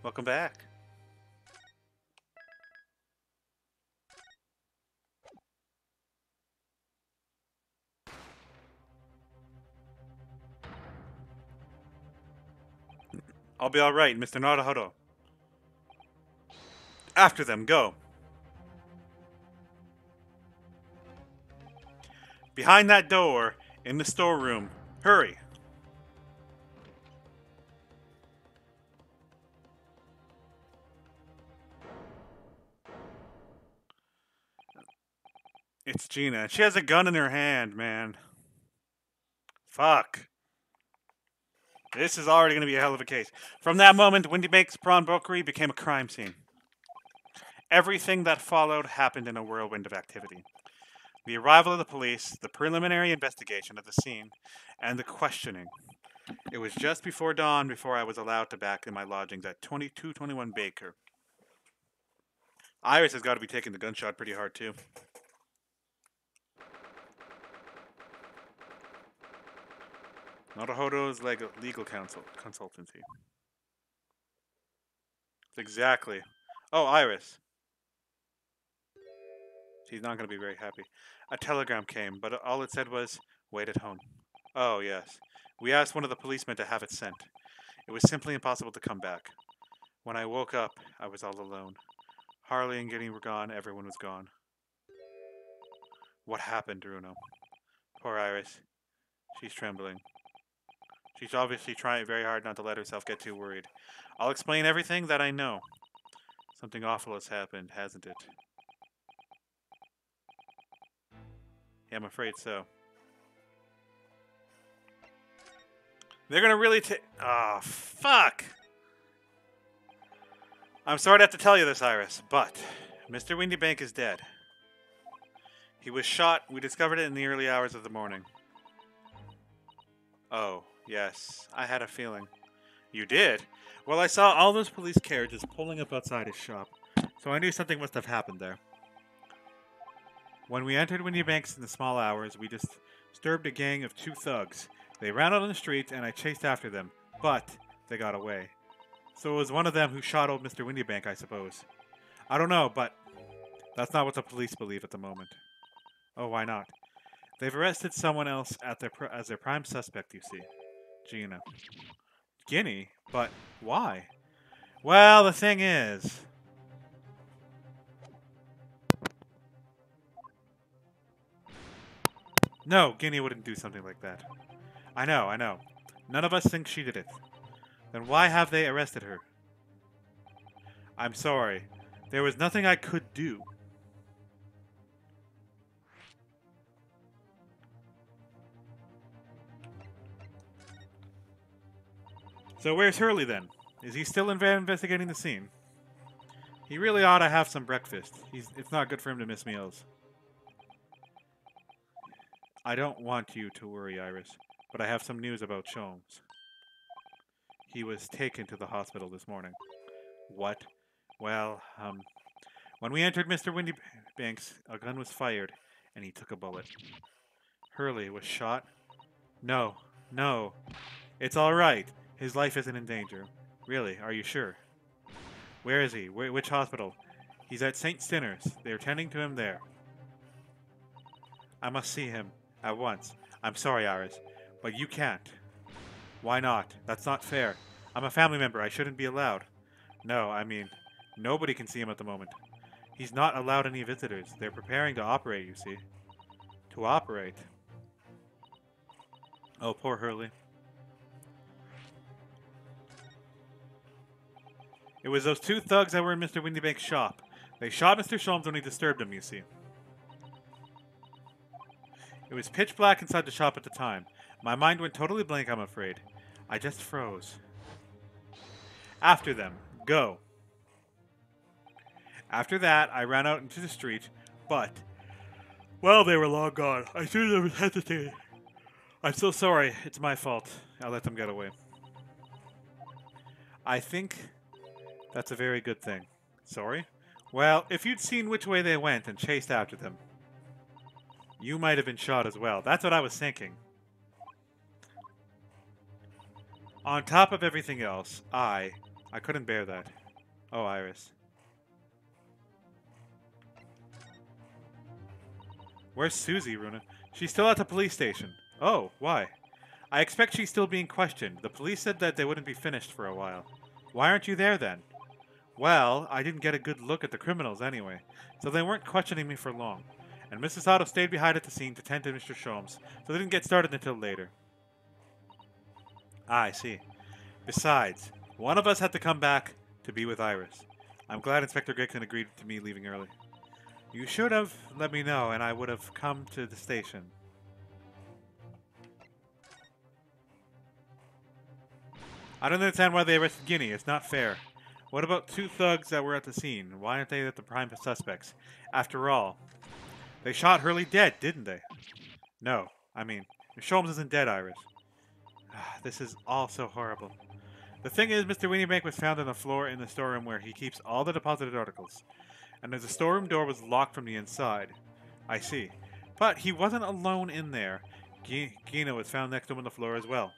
Welcome back. I'll be alright, Mr. Naruhodo. After them, go. Behind that door, in the storeroom. Hurry. It's Gina. She has a gun in her hand, man. Fuck. This is already going to be a hell of a case. From that moment, Windy Bake's Prawn Brokery became a crime scene. Everything that followed happened in a whirlwind of activity. The arrival of the police, the preliminary investigation of the scene, and the questioning. It was just before dawn before I was allowed to back in my lodgings at 2221 Baker. Iris has got to be taking the gunshot pretty hard, too. Naruhodo's legal counsel consultancy. Exactly. Oh, Iris. She's not going to be very happy. A telegram came, but all it said was, wait at home. Oh, yes. We asked one of the policemen to have it sent. It was simply impossible to come back. When I woke up, I was all alone. Harley and Ginny were gone, everyone was gone. What happened, Bruno? Poor Iris. She's trembling. She's obviously trying very hard not to let herself get too worried. I'll explain everything that I know. Something awful has happened, hasn't it? Yeah, I'm afraid so. They're gonna really take... Oh, fuck! I'm sorry to have to tell you this, Iris, but Mr. Windybank is dead. He was shot. We discovered it in the early hours of the morning. Oh, yes. I had a feeling. You did? Well, I saw all those police carriages pulling up outside his shop, so I knew something must have happened there. When we entered Windybanks in the small hours, we disturbed a gang of 2 thugs. They ran out on the street, and I chased after them, but they got away. So it was one of them who shot old Mr. Windybank, I suppose. I don't know, but that's not what the police believe at the moment. Oh, why not? They've arrested someone else as their prime suspect, you see. Gina. Guinea? But why? Well, the thing is... No, Guinea wouldn't do something like that. I know. None of us think she did it. Then why have they arrested her? I'm sorry. There was nothing I could do. So where's Hurley then? Is he still investigating the scene? He really ought to have some breakfast. It's not good for him to miss meals. I don't want you to worry, Iris, but I have some news about Sholmes. He was taken to the hospital this morning. What? Well, when we entered Mr. Windybank's, a gun was fired, and he took a bullet. Hurley was shot? No. It's all right. His life isn't in danger. Really, are you sure? Where is he? Which hospital? He's at St. Stinner's. They're tending to him there. I must see him. At once. I'm sorry, Iris, but you can't. Why not? That's not fair. I'm a family member. I shouldn't be allowed. No, I mean, nobody can see him at the moment. He's not allowed any visitors. They're preparing to operate, you see. To operate? Oh, poor Hurley. It was those 2 thugs that were in Mr. Windybank's shop. They shot Mr. Sholmes when he disturbed him, you see. It was pitch black inside the shop at the time. My mind went totally blank, I'm afraid. I just froze. After them. Go. After that, I ran out into the street, but... Well, they were long gone. I should have hesitated. I'm so sorry. It's my fault. I let them get away. I think that's a very good thing. Sorry? Well, if you'd seen which way they went and chased after them, you might have been shot as well. That's what I was thinking. On top of everything else, I I couldn't bear that. Oh, Iris. Where's Susie, Runa? She's still at the police station. Oh, why? I expect she's still being questioned. The police said that they wouldn't be finished for a while. Why aren't you there then? Well, I didn't get a good look at the criminals anyway, so they weren't questioning me for long. And Mrs. Otto stayed behind at the scene to tend to Mr. Sholmes, so they didn't get started until later. Ah, I see. Besides, one of us had to come back to be with Iris. I'm glad Inspector Gregson agreed to me leaving early. You should have let me know, and I would have come to the station. I don't understand why they arrested Guinea. It's not fair. What about two thugs that were at the scene? Why aren't they the prime suspects? After all, they shot Hurley dead, didn't they? No. I mean, Sholmes isn't dead, Iris. This is all so horrible. The thing is, Mr. Winniebank was found on the floor in the storeroom where he keeps all the deposited articles. And the storeroom door was locked from the inside. I see. But he wasn't alone in there. Gina was found next to him on the floor as well.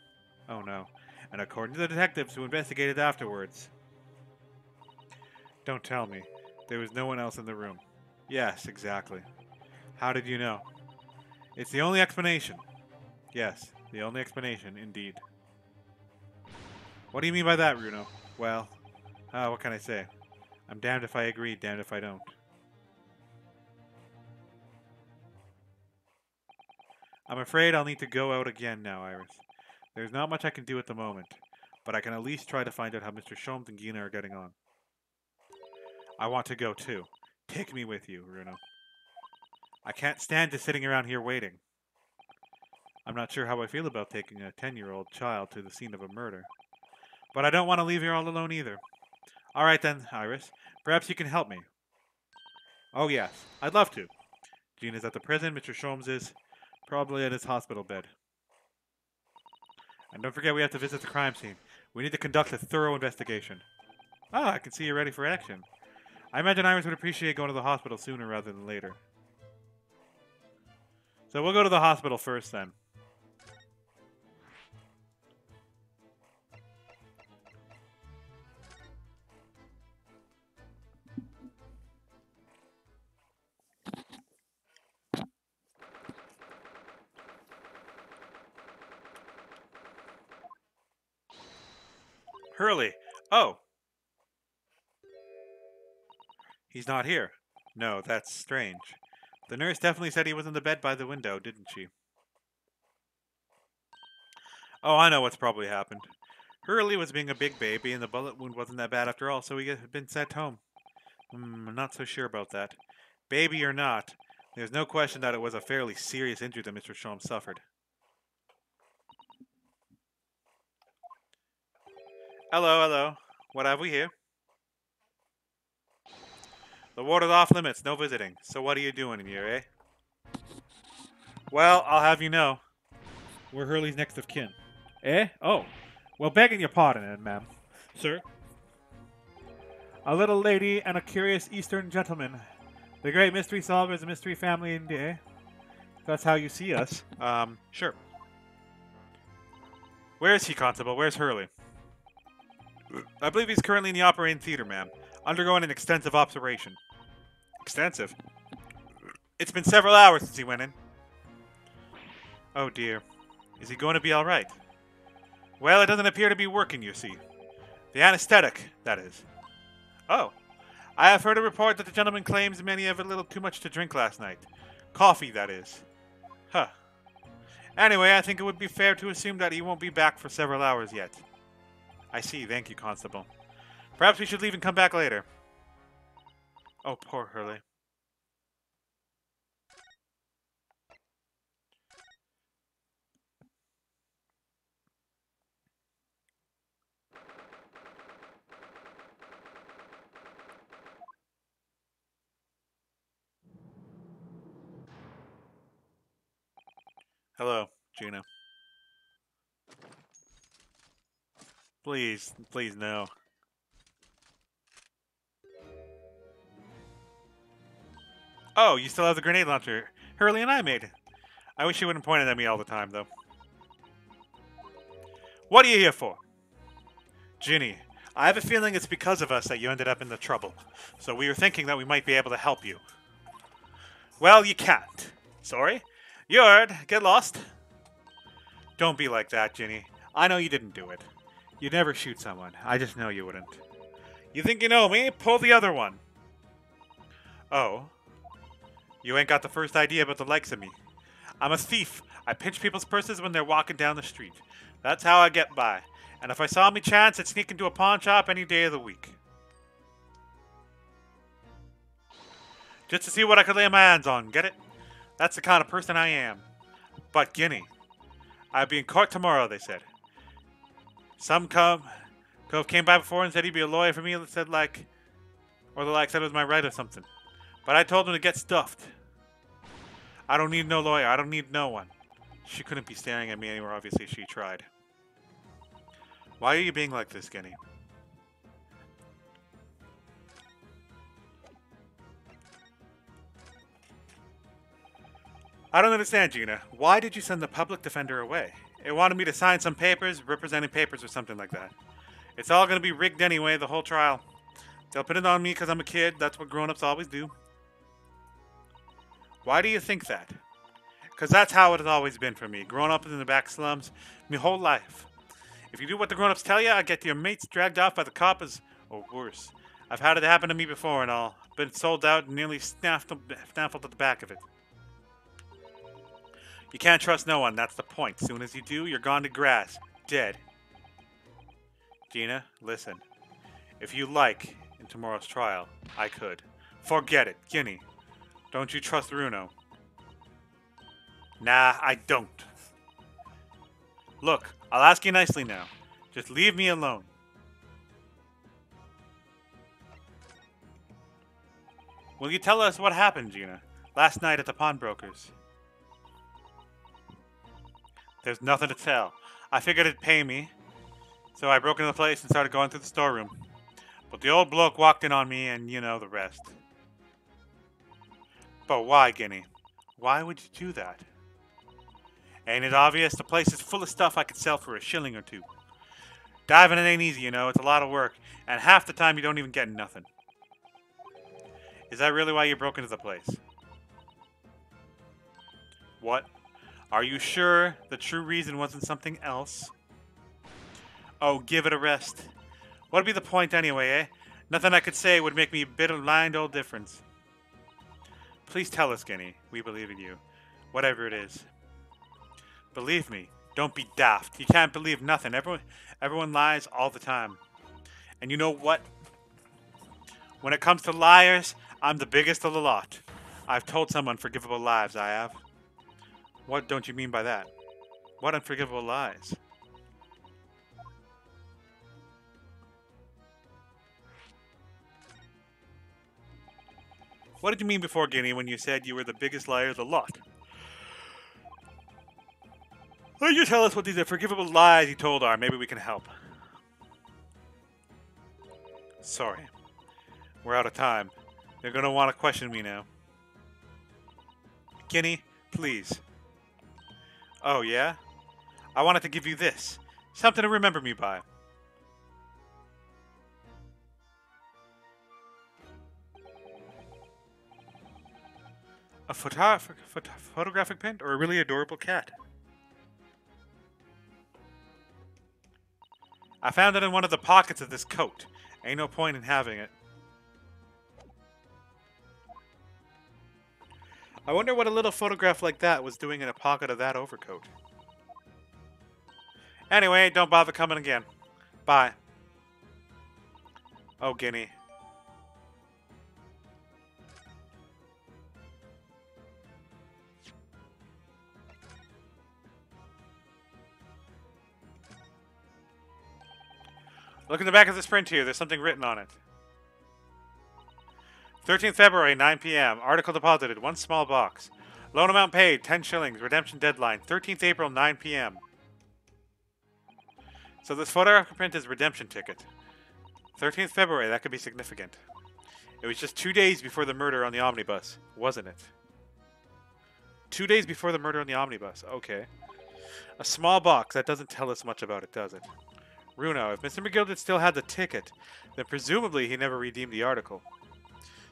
Oh no. And according to the detectives who investigated afterwards... Don't tell me. There was no one else in the room. Yes, exactly. How did you know? It's the only explanation. Yes, the only explanation, indeed. What do you mean by that, Bruno? Well, what can I say? I'm damned if I agree, damned if I don't. I'm afraid I'll need to go out again now, Iris. There's not much I can do at the moment, but I can at least try to find out how Mr. Sholmes and Gina are getting on. I want to go too. Take me with you, Bruno. I can't stand just sitting around here waiting. I'm not sure how I feel about taking a 10-year-old child to the scene of a murder. But I don't want to leave you all alone either. All right then, Iris. Perhaps you can help me. Oh yes, I'd love to. Gina's at the prison. Mr. Sholmes is probably at his hospital bed. And don't forget we have to visit the crime scene. We need to conduct a thorough investigation. Ah, I can see you're ready for action. I imagine Iris would appreciate going to the hospital sooner rather than later. So we'll go to the hospital first then. Hurley! Oh! He's not here. No, that's strange. The nurse definitely said he was in the bed by the window, didn't she? Oh, I know what's probably happened. Hurley was being a big baby, and the bullet wound wasn't that bad after all, so he had been sent home. I'm not so sure about that. Baby or not, there's no question that it was a fairly serious injury that Mr. Sholmes suffered. Hello, hello. What have we here? The ward is off limits, no visiting. So what are you doing in here, eh? Well, I'll have you know. We're Hurley's next of kin. Eh? Oh. Well, begging your pardon, ma'am. Sir? A little lady and a curious Eastern gentleman. The great mystery solvers and mystery family indeed, eh? That's how you see us. Sure. Where is he, Constable? Where's Hurley? I believe he's currently in the operating theater, ma'am, undergoing an extensive operation. Extensive? It's been several hours since he went in. Oh dear. Is he going to be alright? Well, it doesn't appear to be working, you see. The anesthetic, that is. Oh. I have heard a report that the gentleman claims many have a little too much to drink last night. Coffee, that is. Huh. Anyway, I think it would be fair to assume that he won't be back for several hours yet. I see, thank you, Constable. Perhaps we should leave and come back later. Oh, poor Hurley. Hello, Gina. Please, please, no. Oh, you still have the grenade launcher Hurley and I made. I wish you wouldn't point it at me all the time, though. What are you here for? Ginny, I have a feeling it's because of us that you ended up in the trouble. So we were thinking that we might be able to help you. Well, you can't. Sorry? You heard. Get lost. Don't be like that, Ginny. I know you didn't do it. You'd never shoot someone. I just know you wouldn't. You think you know me? Pull the other one. Oh. You ain't got the first idea about the likes of me. I'm a thief. I pinch people's purses when they're walking down the street. That's how I get by. And if I saw me chance, I'd sneak into a pawn shop any day of the week. Just to see what I could lay my hands on, get it? That's the kind of person I am. But Guinea, I'd be in court tomorrow, they said. Some cove came by before and said he'd be a lawyer for me, and said like, or the like said it was my right or something. But I told him to get stuffed. I don't need no lawyer. I don't need no one. She couldn't be staring at me anymore. Obviously, she tried. Why are you being like this, Guinea? I don't understand, Gina. Why did you send the public defender away? It wanted me to sign some papers, representing papers or something like that. It's all going to be rigged anyway, the whole trial. They'll put it on me because I'm a kid. That's what grown-ups always do. Why do you think that? Because that's how it has always been for me. Growing up in the back slums, my whole life. If you do what the grown-ups tell you, I get your mates dragged off by the coppers, or worse. I've had it happen to me before and all. Been sold out and nearly snaffled at the back of it. You can't trust no one, that's the point. Soon as you do, you're gone to grass. Dead. Gina, listen. If you like, in tomorrow's trial, I could. Forget it, Guinea. Don't you trust Runo? Nah, I don't. Look, I'll ask you nicely now. Just leave me alone. Will you tell us what happened, Gina? Last night at the pawnbroker's. There's nothing to tell. I figured it'd pay me, so I broke into the place and started going through the storeroom. But the old bloke walked in on me, and you know the rest. But why, Guinea? Why would you do that? Ain't it obvious? The place is full of stuff I could sell for a shilling or two. Diving it ain't easy, you know. It's a lot of work, and half the time you don't even get nothing. Is that really why you broke into the place? What? Are you sure the true reason wasn't something else? Oh, give it a rest. What'd be the point anyway, eh? Nothing I could say would make me a bit of blind old difference. Please tell us, Guinea. We believe in you. Whatever it is. Believe me. Don't be daft. You can't believe nothing. Everyone lies all the time. And you know what? When it comes to liars, I'm the biggest of the lot. I've told some unforgivable lies, I have. What don't you mean by that? What unforgivable lies? What did you mean before, Guinea, when you said you were the biggest liar of the lot? Why don't you tell us what these unforgivable lies you told are? Maybe we can help. Sorry. We're out of time. They're going to want to question me now. Guinea, please. Oh, yeah? I wanted to give you this. Something to remember me by. A photographic print or a really adorable cat? I found it in one of the pockets of this coat. Ain't no point in having it. I wonder what a little photograph like that was doing in a pocket of that overcoat. Anyway, don't bother coming again. Bye. Oh, Guinea. Look in the back of this print here. There's something written on it. 13th February, 9 p.m. Article deposited. One small box. Loan amount paid, 10 shillings. Redemption deadline, 13th April, 9 p.m. So this photographic print is redemption ticket. 13th February, that could be significant. It was just 2 days before the murder on the omnibus, wasn't it? 2 days before the murder on the omnibus, okay. A small box, that doesn't tell us much about it, does it? Bruno, if Mr. McGilded still had the ticket, then presumably he never redeemed the article.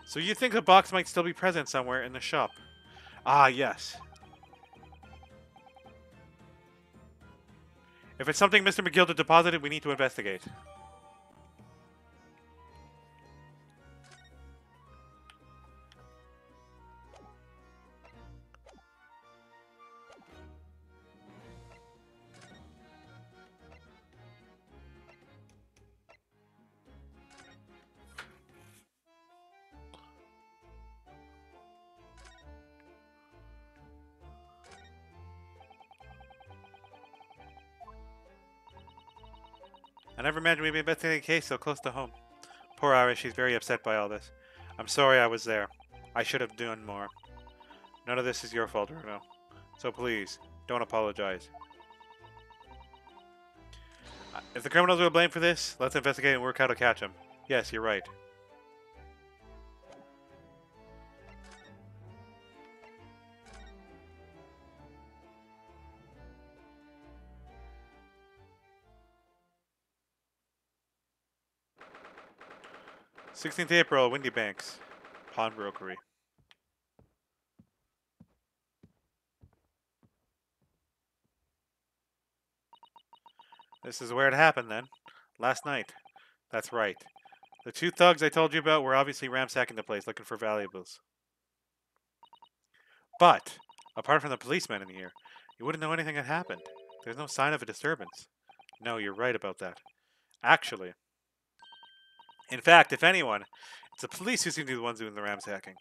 So you think the box might still be present somewhere in the shop? Ah, yes. If it's something Mr. McGilded deposited, we need to investigate. I never imagined we'd be investigating a case so close to home. Poor Iris, she's very upset by all this. I'm sorry I was there. I should have done more. None of this is your fault, Bruno. So please, don't apologize. If the criminals are to blame for this, let's investigate and work how to catch them. Yes, you're right. '16th April, Windy Banks. Pawnbrokery. This is where it happened then. Last night. That's right. The two thugs I told you about were obviously ransacking the place looking for valuables. But, apart from the policeman in here, you wouldn't know anything had happened. There's no sign of a disturbance. No, you're right about that. Actually. In fact, if anyone, it's the police who seem to be the ones doing the ransacking.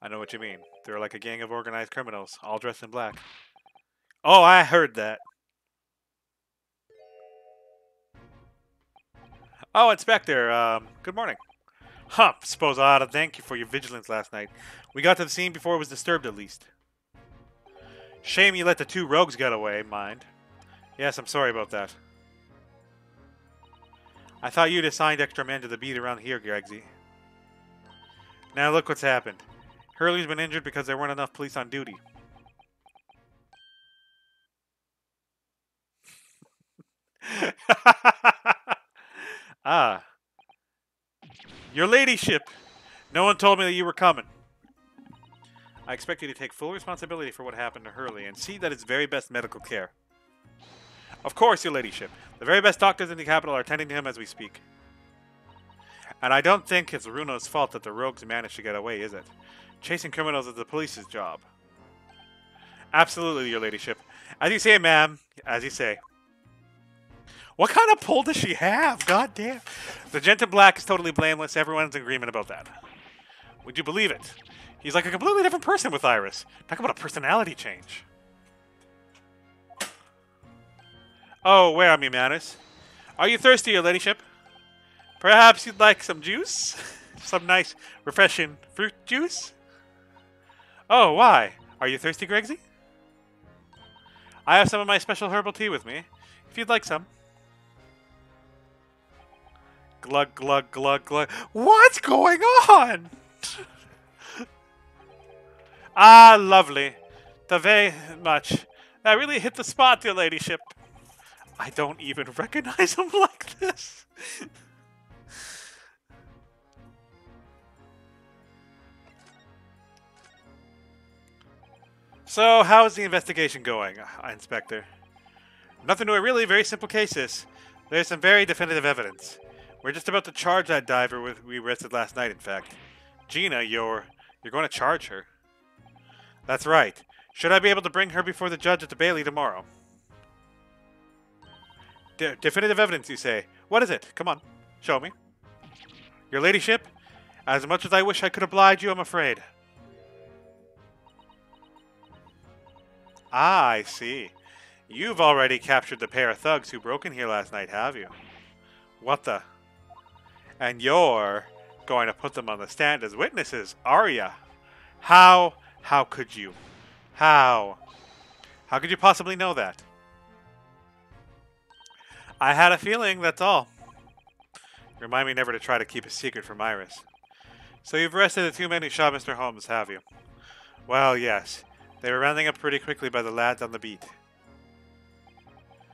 I know what you mean. They're like a gang of organized criminals, all dressed in black. Oh, I heard that. Oh, Inspector, good morning. Huh, suppose I ought to thank you for your vigilance last night. We got to the scene before it was disturbed, at least. Shame you let the two rogues get away, mind. Yes, I'm sorry about that. I thought you'd assigned extra men to the beat around here, Gregsy. Now look what's happened. Hurley's been injured because there weren't enough police on duty. Ah. Your ladyship! No one told me that you were coming. I expect you to take full responsibility for what happened to Hurley and see that it's very best medical care. Of course, your ladyship. The very best doctors in the capital are tending to him as we speak. And I don't think it's Runo's fault that the rogues managed to get away, is it? Chasing criminals is the police's job. Absolutely, your ladyship. As you say, ma'am. As you say. What kind of pull does she have? God damn. The gent in black is totally blameless. Everyone's in agreement about that. Would you believe it? He's like a completely different person with Iris. Talk about a personality change. Oh, where are me manners? Are you thirsty, your ladyship? Perhaps you'd like some juice? Some nice, refreshing fruit juice? Oh, why? Are you thirsty, Gregsy? I have some of my special herbal tea with me, if you'd like some. Glug, glug, glug, glug. What's going on? Ah, lovely. Very much. That really hit the spot, your ladyship. I don't even recognize him like this. So, how is the investigation going, Inspector? Nothing to it, really. Very simple cases. There's some very definitive evidence. We're just about to charge that diver we arrested last night, in fact. Gina, you're going to charge her. That's right. Should I be able to bring her before the judge at the Bailey tomorrow? Definitive evidence, you say? What is it? Come on, show me. Your ladyship, as much as I wish I could oblige you, I'm afraid. Ah, I see. You've already captured the pair of thugs who broke in here last night, have you? What the? And you're going to put them on the stand as witnesses, are ya? How? How could you? How? How could you possibly know that? I had a feeling, that's all. Remind me never to try to keep a secret from Iris. So you've arrested the two men who shot Mr. Holmes, have you? Well, yes. They were rounding up pretty quickly by the lads on the beat.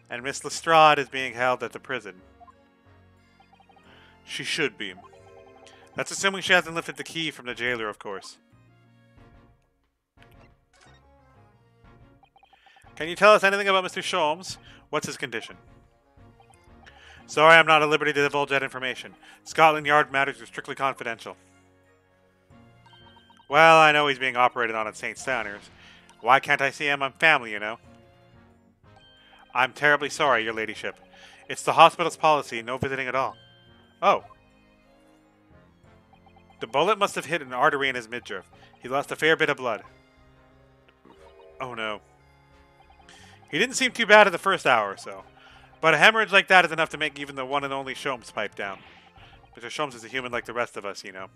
And Miss Lestrade is being held at the prison. She should be. That's assuming she hasn't lifted the key from the jailer, of course. Can you tell us anything about Mr. Sholmes? What's his condition? Sorry, I'm not at liberty to divulge that information. Scotland Yard matters are strictly confidential. Well, I know he's being operated on at St. Stanners. Why can't I see him? I'm family, you know. I'm terribly sorry, your ladyship. It's the hospital's policy, no visiting at all. Oh. The bullet must have hit an artery in his midriff. He lost a fair bit of blood. Oh no. He didn't seem too bad in the first hour or so. But a hemorrhage like that is enough to make even the one and only Sholmes pipe down. Mr. Sholmes is a human like the rest of us, you know.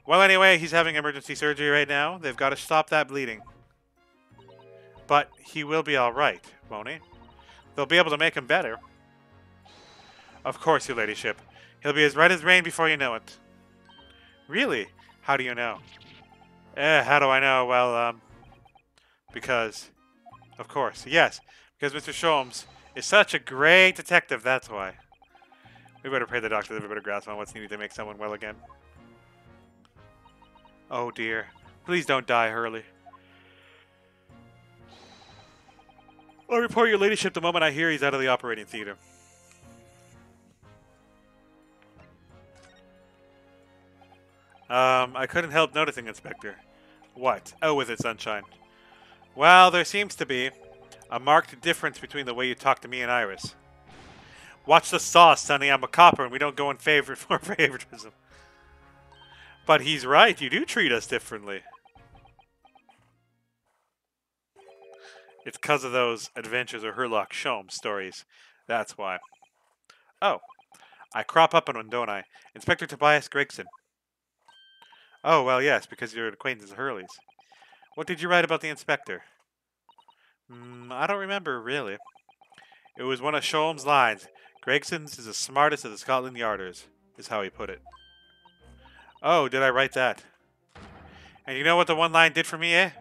Well, anyway, he's having emergency surgery right now. They've got to stop that bleeding. But he will be alright, won't he? They'll be able to make him better. Of course, your ladyship. He'll be as red as rain before you know it. Really? How do you know? How do I know? Well, because... Of course, yes. Because Mr. Sholmes is such a great detective, that's why. We better pray the doctor to have a better grasp on what's needed to make someone well again. Oh dear. Please don't die, Hurley. I'll report your ladyship the moment I hear he's out of the operating theater. I couldn't help noticing, Inspector. What? Oh, with it, Sunshine. Well, there seems to be a marked difference between the way you talk to me and Iris. Watch the sauce, Sonny. I'm a copper and we don't go in favor for favoritism. But he's right. You do treat us differently. It's because of those Adventures of Sherlock Sholmes stories. That's why. Oh. I crop up on one, don't I? Inspector Tobias Gregson. Oh, well, yes, because you're an acquaintance of Hurley's. What did you write about the inspector? I don't remember, really. It was one of Sholmes' lines. Gregson's is the smartest of the Scotland Yarders, is how he put it. Oh, did I write that? And you know what the one line did for me, eh?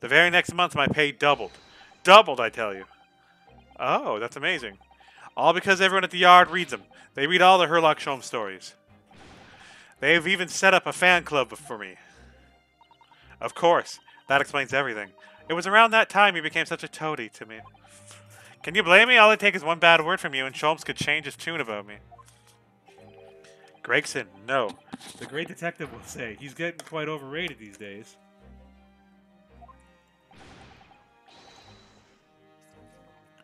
The very next month my pay doubled. Doubled, I tell you. Oh, that's amazing. All because everyone at the Yard reads them. They read all the Sherlock Sholmes stories. They've even set up a fan club for me. Of course. That explains everything. It was around that time you became such a toady to me. Can you blame me? All it takes is one bad word from you and Sholmes could change his tune about me. Gregson, no. The great detective will say. He's getting quite overrated these days.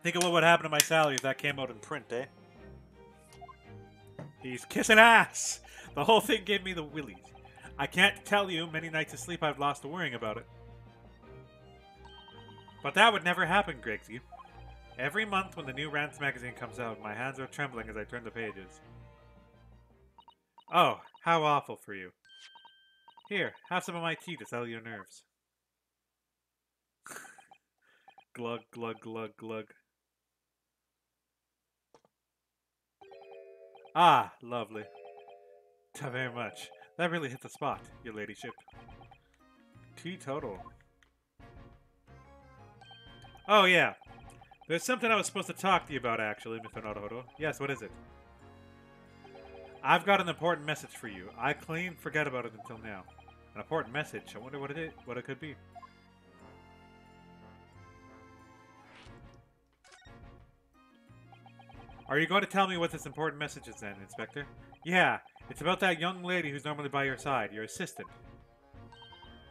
Think of what would happen to my salary if that came out in print, eh? He's kissing ass! The whole thing gave me the willies. I can't tell you many nights of sleep I've lost to worrying about it. But that would never happen, Gregsy. Every month when the new Rants magazine comes out, my hands are trembling as I turn the pages. Oh, how awful for you. Here, have some of my tea to settle your nerves. Glug, glug, glug, glug. Ah, lovely. Very much. That really hit the spot, your ladyship. Teetotal. Oh, yeah. There's something I was supposed to talk to you about, actually, Mr. Naruhodo. Yes, what is it? I've got an important message for you. I clean forget about it until now. An important message. I wonder what it could be. Are you going to tell me what this important message is then, Inspector? Yeah, it's about that young lady who's normally by your side, your assistant.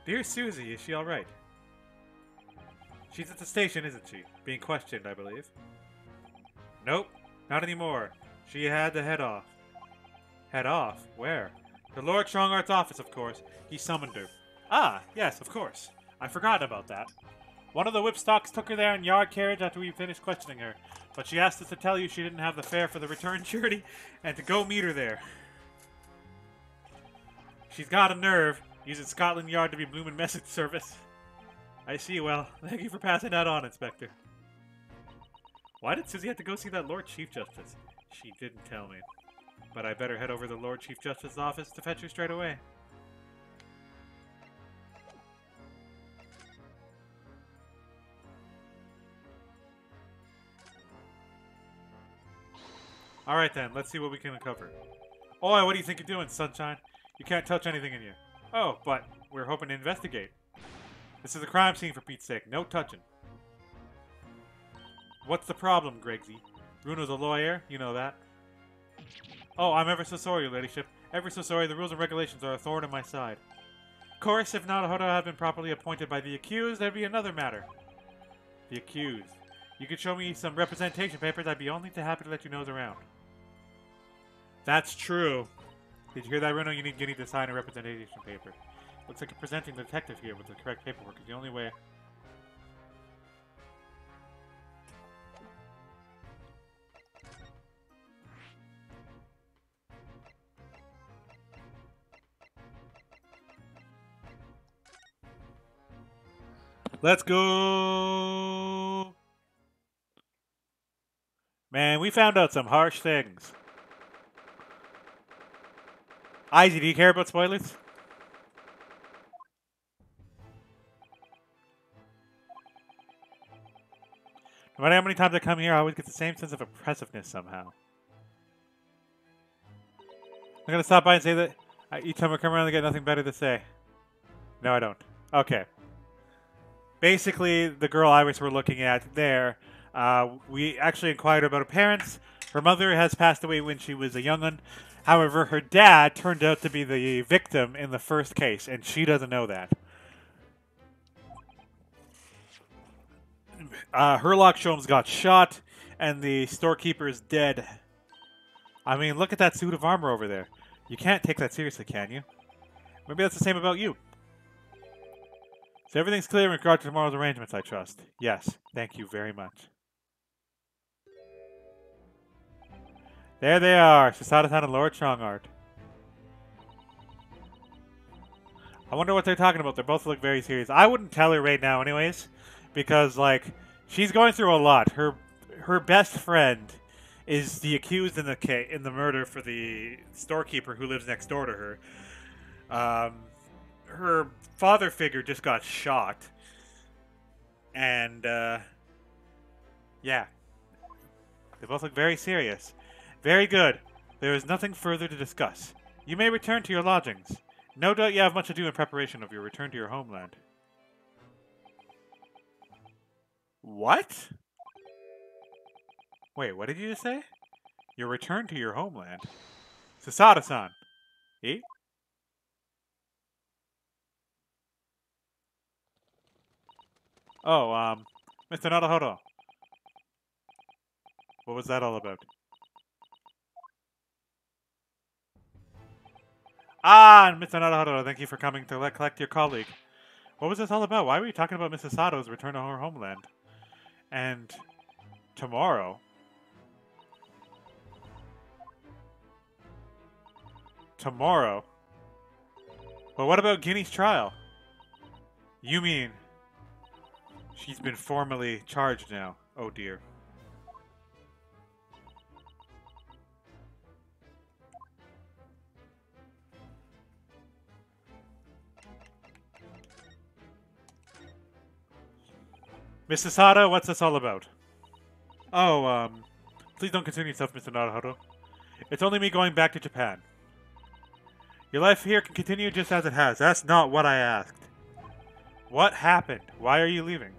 Dear Susie, is she alright? She's at the station, isn't she? Being questioned, I believe. Nope, not anymore. She had to head off. Head off? Where? To Lord Strongart's office, of course. He summoned her. Ah, yes, of course. I forgot about that. One of the whipstocks took her there in yard carriage after we finished questioning her, but she asked us to tell you she didn't have the fare for the return journey and to go meet her there. She's got a nerve, using Scotland Yard to be bloomin' message service. I see, well, thank you for passing that on, Inspector. Why did Susie have to go see that Lord Chief Justice? She didn't tell me. But I better head over to the Lord Chief Justice's office to fetch her straight away. Alright then, let's see what we can uncover. Oi, what do you think you're doing, sunshine? You can't touch anything in here. Oh, but we're hoping to investigate. This is a crime scene for Pete's sake. No touching. What's the problem, Gregsy? Bruno's a lawyer, you know that. Oh, I'm ever so sorry, your ladyship. Ever so sorry, the rules and regulations are a thorn in my side. Of course, if Naruhodo had been properly appointed by the accused, there'd be another matter. The accused. You could show me some representation papers, I'd be only too happy to let you nose around. That's true. Did you hear that, Bruno? You need to sign a representation paper. Looks like you're presenting the detective here with the correct paperwork is the only way. Let's go! Man, we found out some harsh things. Izzy, do you care about spoilers? No matter how many times I come here, I always get the same sense of oppressiveness somehow. I'm gonna stop by and say that each time I come around I get nothing better to say. No, I don't. Okay. Basically, the girl Iris we're looking at there, we actually inquired about her parents. Her mother has passed away when she was a young'un. However, her dad turned out to be the victim in the first case, and she doesn't know that. Herlock Sholmes got shot, and the storekeeper is dead. I mean, look at that suit of armor over there. You can't take that seriously, can you? Maybe that's the same about you. So everything's clear in regard to tomorrow's arrangements, I trust. Yes, thank you very much. There they are, Sasada-san and Lord Strongart. I wonder what they're talking about. They both look very serious. I wouldn't tell her right now anyways, because, like, she's going through a lot. Her best friend is the accused in the murder for the storekeeper who lives next door to her. Her father figure just got shot. And, yeah. They both look very serious. Very good. There is nothing further to discuss. You may return to your lodgings. No doubt you have much to do in preparation of your return to your homeland. What? Wait, what did you just say? Your return to your homeland? Sasada-san. Eh? Oh, Mr. Naruhodo. What was that all about? Ah, Mr. Naruhodo, thank you for coming to collect your colleague. What was this all about? Why were you talking about Mrs. Sato's return to her homeland? And tomorrow? Tomorrow? But what about Guinea's trial? You mean she's been formally charged now? Oh dear. Mrs. Sato, what's this all about? Oh, please don't concern yourself, Mr. Naruhodo. It's only me going back to Japan. Your life here can continue just as it has. That's not what I asked. What happened? Why are you leaving?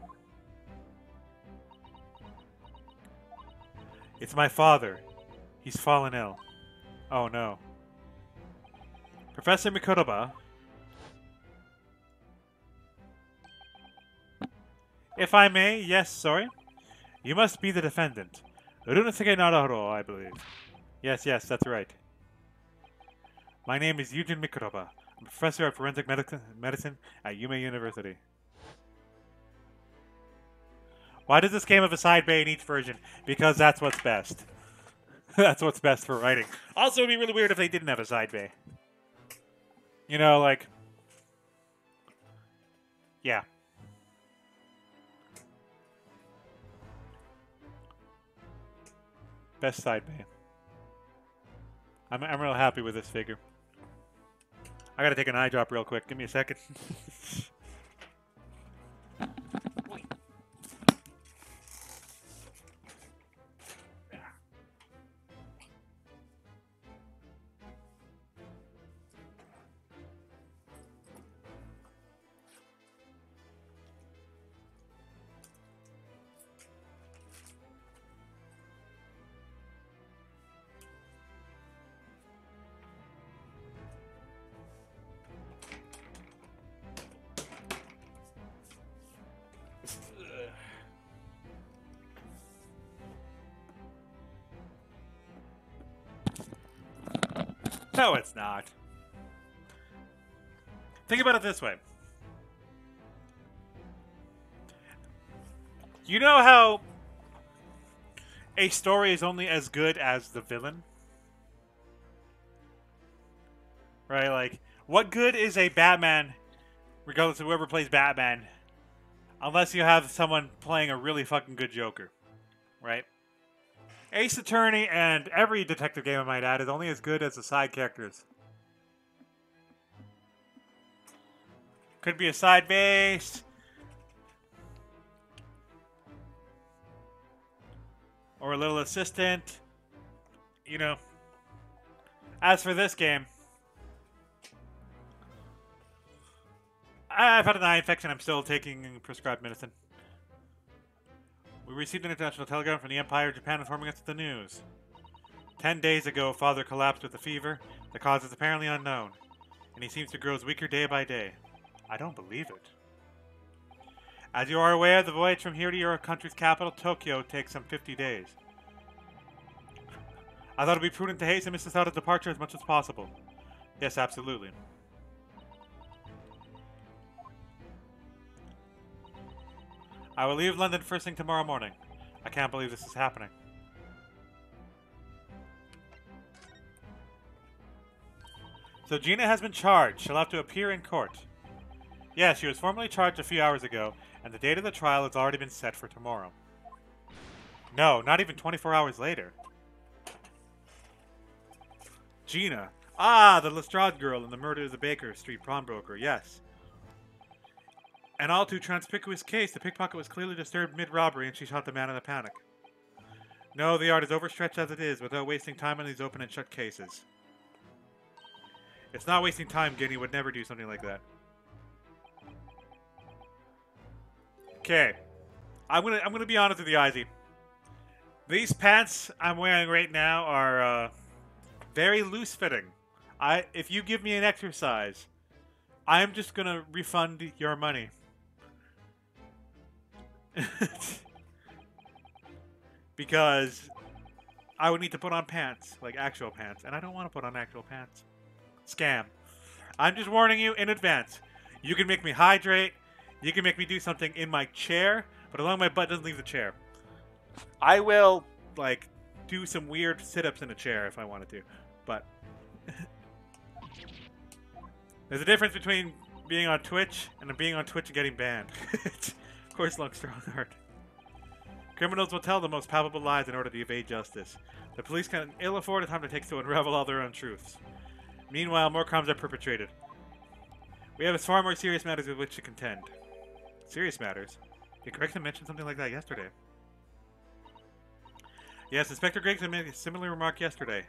It's my father. He's fallen ill. Oh no. Professor Mikutoba? If I may, yes, sorry. You must be the defendant. Runosuke Naruhodo, I believe. Yes, that's right. My name is Yujin Mikutoba. I'm a professor of forensic medicine at Yume University. Why does this game have a side bay in each version? Because that's what's best. That's what's best for writing. Also, it'd be really weird if they didn't have a side bay. You know, like... Yeah. Best side bay. I'm real happy with this figure. I gotta take an eye drop real quick. Give me a second. No, it's not. Think about it this way. You know how a story is only as good as the villain? Right? Like, what good is a Batman, regardless of whoever plays Batman, unless you have someone playing a really fucking good Joker? Right? Ace Attorney and every detective game I might add is only as good as the side characters. Could be a side base. Or a little assistant. You know. As for this game, I've had an eye infection. I'm still taking prescribed medicine. We received an international telegram from the Empire of Japan informing us of the news. 10 days ago, Father collapsed with a fever. The cause is apparently unknown, and he seems to grow weaker day by day. I don't believe it. As you are aware, the voyage from here to your country's capital, Tokyo, takes some 50 days. I thought it would be prudent to hasten Mrs. Sada's departure as much as possible. Yes, absolutely. I will leave London first thing tomorrow morning. I can't believe this is happening. So Gina has been charged. She'll have to appear in court. Yes, she was formally charged a few hours ago, and the date of the trial has already been set for tomorrow. No, not even 24 hours later. Gina. Ah, the Lestrade girl in the murder of the Baker Street pawnbroker, yes. An all too conspicuous case. The pickpocket was clearly disturbed mid-robbery and she shot the man in a panic. No, the art is overstretched as it is, without wasting time on these open and shut cases. It's not wasting time, Guinea would never do something like that. Okay. I'm gonna be honest with you, Izzy. These pants I'm wearing right now are very loose fitting. If you give me an exercise, I'm just gonna refund your money. Because I would need to put on pants, like actual pants, and I don't want to put on actual pants. Scam. I'm just warning you in advance. You can make me hydrate, you can make me do something in my chair, but as long as my butt doesn't leave the chair. I will, like, do some weird sit-ups in a chair if I wanted to, but there's a difference between being on Twitch and being on Twitch and getting banned. Of course, long, strong heart. Criminals will tell the most palpable lies in order to evade justice. The police can ill afford the time it takes to unravel all their untruths. Meanwhile, more crimes are perpetrated. We have far more serious matters with which to contend. Serious matters? Did Gregson mention something like that yesterday? Yes, Inspector Gregson made a similar remark yesterday.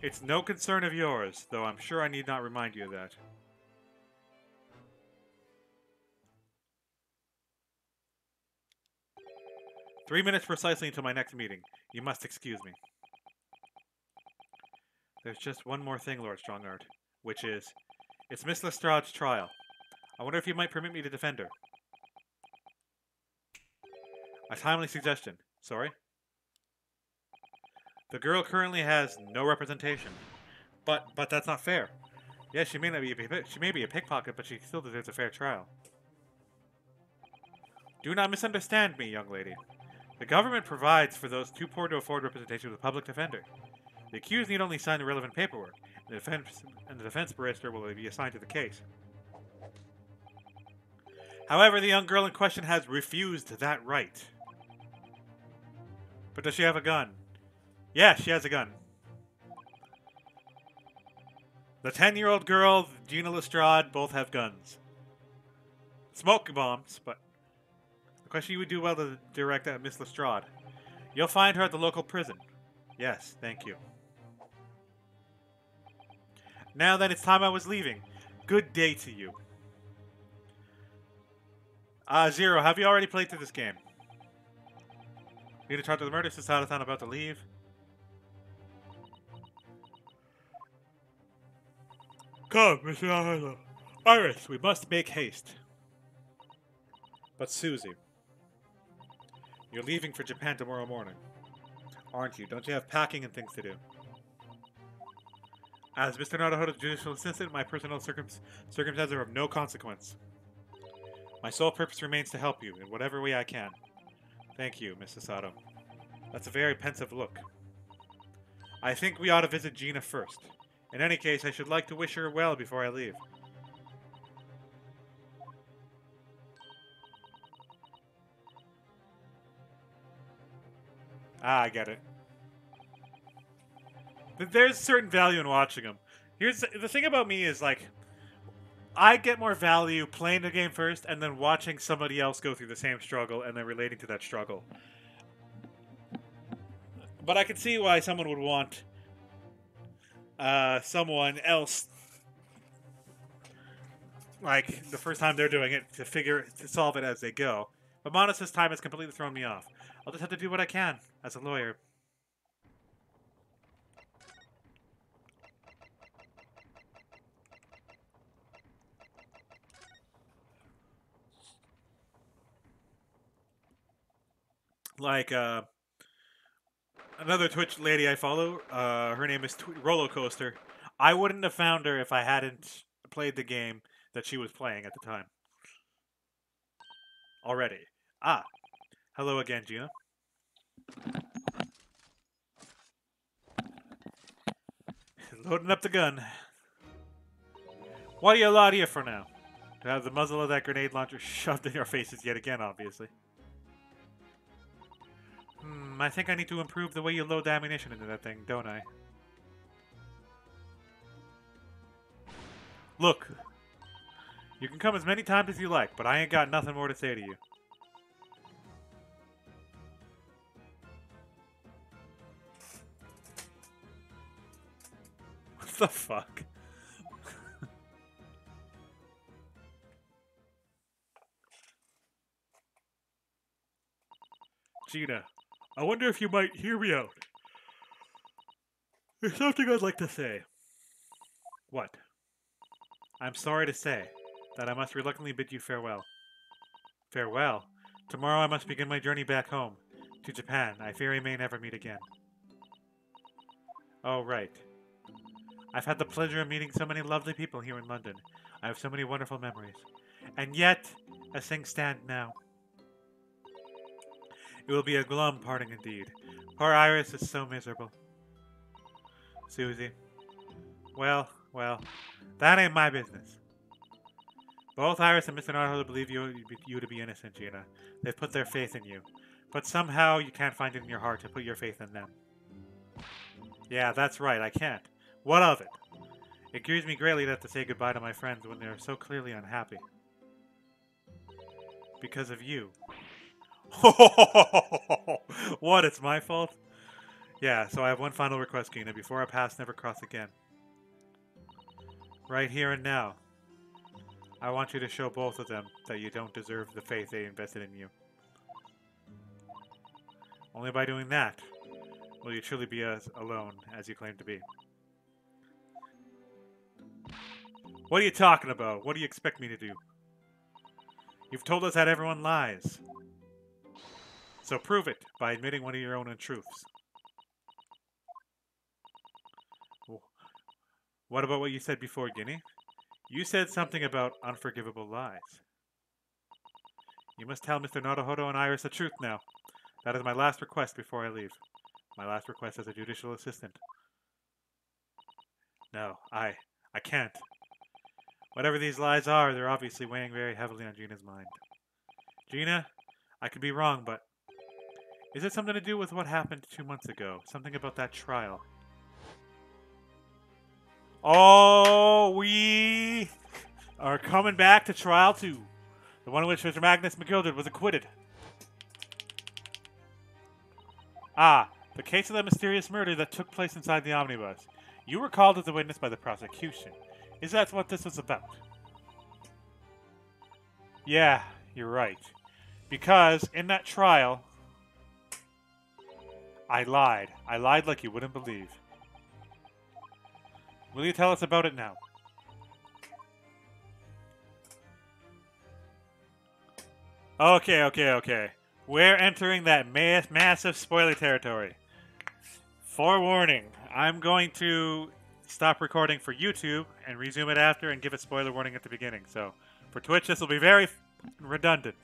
It's no concern of yours, though I'm sure I need not remind you of that. "3 minutes precisely until my next meeting. You must excuse me." There's just one more thing, Lord Strongheart, which is, it's Miss Lestrade's trial. I wonder if you might permit me to defend her. A timely suggestion. Sorry? The girl currently has no representation. But that's not fair. Yes, she may be a pickpocket, but she still deserves a fair trial. Do not misunderstand me, young lady. The government provides for those too poor to afford representation with a public defender. The accused need only sign the relevant paperwork, and the defense barrister will be assigned to the case. However, the young girl in question has refused that right. But does she have a gun? Yeah, she has a gun. The 10-year-old girl, Gina Lestrade, both have guns. Smoke bombs, but the question you would do well to direct at Miss Lestrade. You'll find her at the local prison. Yes, thank you. Now then, it's time I was leaving. Good day to you. Zero, have you already played through this game? Need to charge of the murder since I'm about to leave. Come, Mr. Iris, we must make haste. But Susie, you're leaving for Japan tomorrow morning, aren't you? Don't you have packing and things to do? As Mr. Naruhodo's judicial assistant, my personal circumstances are of no consequence. My sole purpose remains to help you in whatever way I can. Thank you, Mrs. Sato. That's a very pensive look. I think we ought to visit Gina first. In any case, I should like to wish her well before I leave. Ah, I get it. There's certain value in watching them. Here's the thing about me is, like, I get more value playing the game first and then watching somebody else go through the same struggle and then relating to that struggle. But I can see why someone would want someone else, like, the first time they're doing it, to solve it as they go. But Mona's time has completely thrown me off. I'll just have to do what I can as a lawyer. Like, another Twitch lady I follow, her name is Roller Coaster. I wouldn't have found her if I hadn't played the game that she was playing at the time. Already. Ah. Hello again, Gina. Loading up the gun. What are you allowed here for now? To have the muzzle of that grenade launcher shoved in your faces yet again, obviously. I think I need to improve the way you load the ammunition into that thing, don't I? Look. You can come as many times as you like, but I ain't got nothing more to say to you. What the fuck? Gina, I wonder if you might hear me out. There's something I'd like to say. What? I'm sorry to say that I must reluctantly bid you farewell. Farewell? Tomorrow I must begin my journey back home, to Japan. I fear we may never meet again. Oh, right. I've had the pleasure of meeting so many lovely people here in London. I have so many wonderful memories. And yet, as things stand now, it will be a glum parting indeed. Poor Iris is so miserable. Susie. Well, that ain't my business. Both Iris and Mr. Naruhodo believe you to be innocent, Gina. They've put their faith in you. But somehow you can't find it in your heart to put your faith in them. Yeah, that's right, I can't. What of it? It grieves me greatly to have to say goodbye to my friends when they're so clearly unhappy. Because of you. What, it's my fault? Yeah, so I have one final request, Gina. Before our paths never cross again. Right here and now. I want you to show both of them that you don't deserve the faith they invested in you. Only by doing that will you truly be as alone as you claim to be. What are you talking about? What do you expect me to do? You've told us that everyone lies. So prove it by admitting one of your own untruths. What about what you said before, Guinea? You said something about unforgivable lies. You must tell Mr. Naruhodo and Iris the truth now. That is my last request before I leave. My last request as a judicial assistant. No, I can't. Whatever these lies are, they're obviously weighing very heavily on Gina's mind. Gina, I could be wrong, but is it something to do with what happened 2 months ago? Something about that trial? Oh, we are coming back to Trial 2. The one in which Mr. Magnus McGildred was acquitted. Ah, the case of that mysterious murder that took place inside the omnibus. You were called as a witness by the prosecution. Is that what this was about? Yeah, you're right. Because in that trial, I lied. I lied like you wouldn't believe. Will you tell us about it now? Okay. We're entering that massive spoiler territory. Forewarning, I'm going to stop recording for YouTube and resume it after and give a spoiler warning at the beginning. So for Twitch, this will be very redundant.